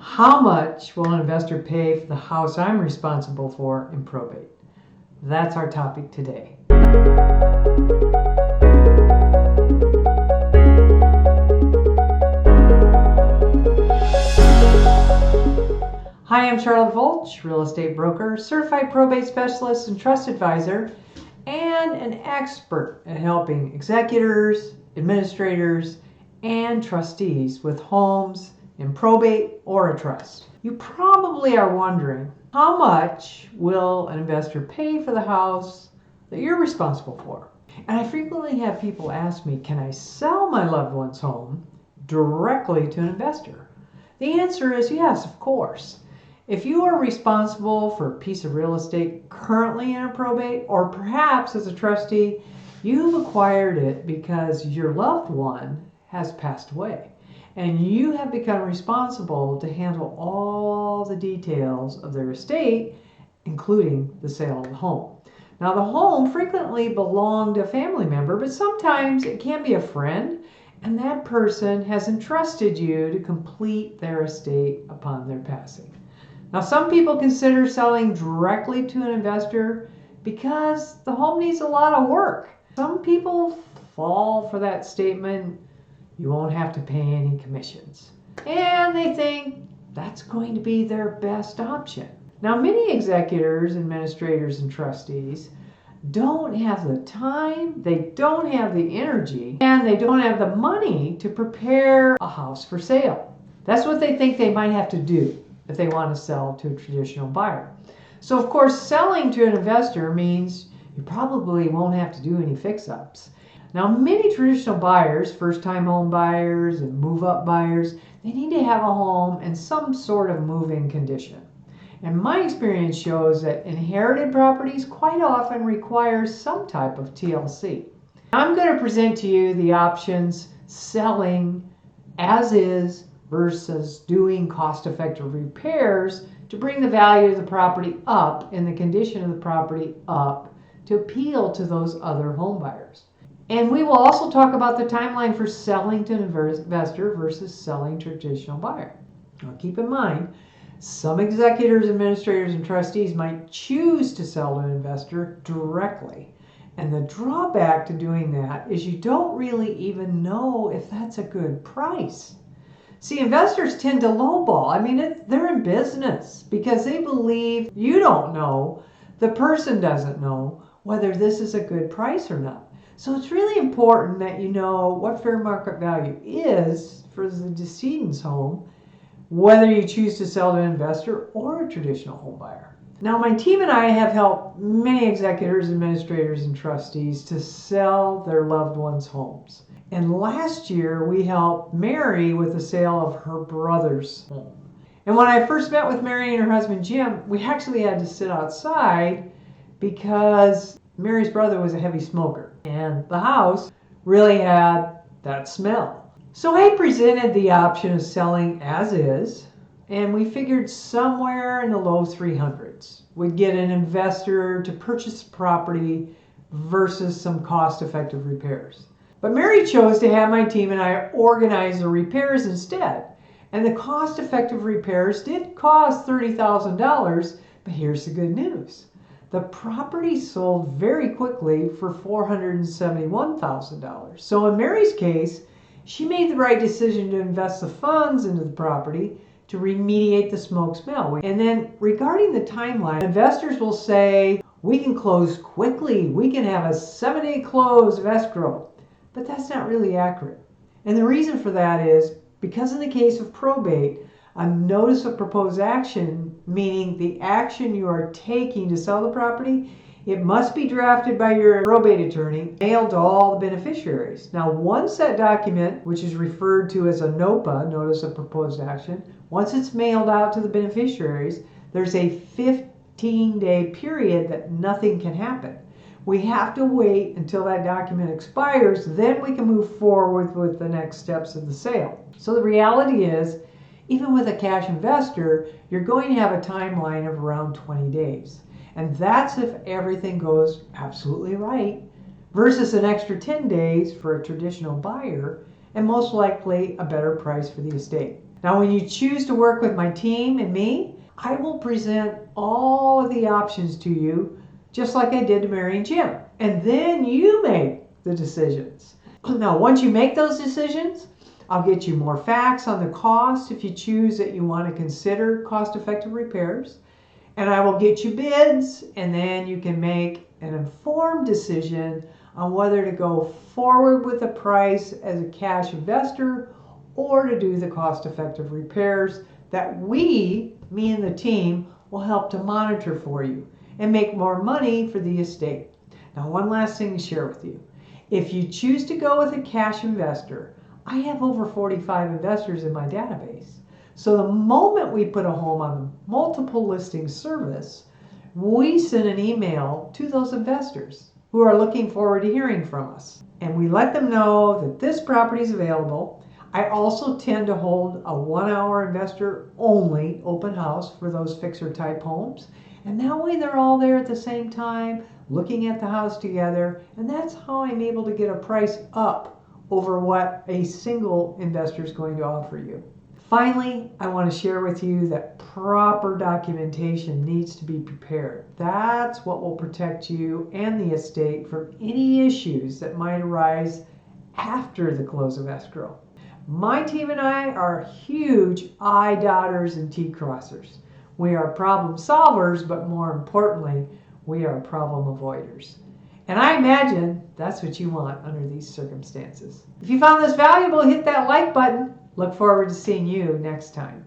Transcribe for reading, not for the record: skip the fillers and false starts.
How much will an investor pay for the house I'm responsible for in probate? That's our topic today. Hi, I'm Charlotte Volsch, real estate broker, certified probate specialist and trust advisor, and an expert at helping executors, administrators, and trustees with homes in probate or a trust. You probably are wondering, how much will an investor pay for the house that you're responsible for? And I frequently have people ask me, can I sell my loved one's home directly to an investor? The answer is yes, of course. If you are responsible for a piece of real estate currently in a probate, or perhaps as a trustee, you've acquired it because your loved one has passed away, and you have become responsible to handle all the details of their estate, including the sale of the home. Now, the home frequently belonged to a family member, but sometimes it can be a friend, and that person has entrusted you to complete their estate upon their passing. Now, some people consider selling directly to an investor because the home needs a lot of work. Some people fall for that statement, you won't have to pay any commissions. And they think that's going to be their best option. Now, many executors, administrators, and trustees don't have the time, they don't have the energy, and they don't have the money to prepare a house for sale. That's what they think they might have to do if they want to sell to a traditional buyer. So of course, selling to an investor means you probably won't have to do any fix-ups. Now, many traditional buyers, first-time home buyers and move-up buyers, they need to have a home in some sort of move-in condition. And my experience shows that inherited properties quite often require some type of TLC. I'm going to present to you the options selling as is versus doing cost-effective repairs to bring the value of the property up and the condition of the property up to appeal to those other home buyers. And we will also talk about the timeline for selling to an investor versus selling to a traditional buyer. Now, keep in mind, some executors, administrators, and trustees might choose to sell to an investor directly. And the drawback to doing that is you don't really even know if that's a good price. See, investors tend to lowball. I mean, they're in business because they believe you don't know, the person doesn't know whether this is a good price or not. So it's really important that you know what fair market value is for the decedent's home, whether you choose to sell to an investor or a traditional home buyer. Now, my team and I have helped many executors, administrators, and trustees to sell their loved ones' homes. And last year, we helped Mary with the sale of her brother's home. And when I first met with Mary and her husband, Jim, we actually had to sit outside because Mary's brother was a heavy smoker. And the house really had that smell. So I presented the option of selling as is, and we figured somewhere in the low 300s. We'd get an investor to purchase the property versus some cost-effective repairs. But Mary chose to have my team and I organize the repairs instead. And the cost-effective repairs did cost $30,000, but here's the good news. The property sold very quickly for $471,000. So in Mary's case, she made the right decision to invest the funds into the property to remediate the smoke smell. And then regarding the timeline, investors will say, we can close quickly. We can have a 7-day close of escrow. But that's not really accurate. And the reason for that is because in the case of probate, a notice of proposed action, meaning the action you are taking to sell the property, it must be drafted by your probate attorney, mailed to all the beneficiaries. Now, once that document, which is referred to as a NOPA, Notice of Proposed Action, once it's mailed out to the beneficiaries, there's a 15-day period that nothing can happen. We have to wait until that document expires, then we can move forward with the next steps of the sale. So the reality is, even with a cash investor, you're going to have a timeline of around 20 days. And that's if everything goes absolutely right, versus an extra 10 days for a traditional buyer, and most likely a better price for the estate. Now, when you choose to work with my team and me, I will present all of the options to you, just like I did to Mary and Jim. And then you make the decisions. Now, once you make those decisions, I'll get you more facts on the cost if you choose that you want to consider cost-effective repairs. And I will get you bids, and then you can make an informed decision on whether to go forward with a price as a cash investor or to do the cost-effective repairs that we, me and the team, will help to monitor for you and make more money for the estate. Now, one last thing to share with you. If you choose to go with a cash investor, I have over 45 investors in my database. So the moment we put a home on the multiple listing service, we send an email to those investors who are looking forward to hearing from us. And we let them know that this property is available. I also tend to hold a 1-hour investor only open house for those fixer type homes. And that way they're all there at the same time, looking at the house together. And that's how I'm able to get a price up over what a single investor is going to offer you. Finally, I want to share with you that proper documentation needs to be prepared. That's what will protect you and the estate from any issues that might arise after the close of escrow. My team and I are huge I dotters and T crossers. We are problem solvers, but more importantly, we are problem avoiders. And I imagine that's what you want under these circumstances. If you found this valuable, hit that like button. Look forward to seeing you next time.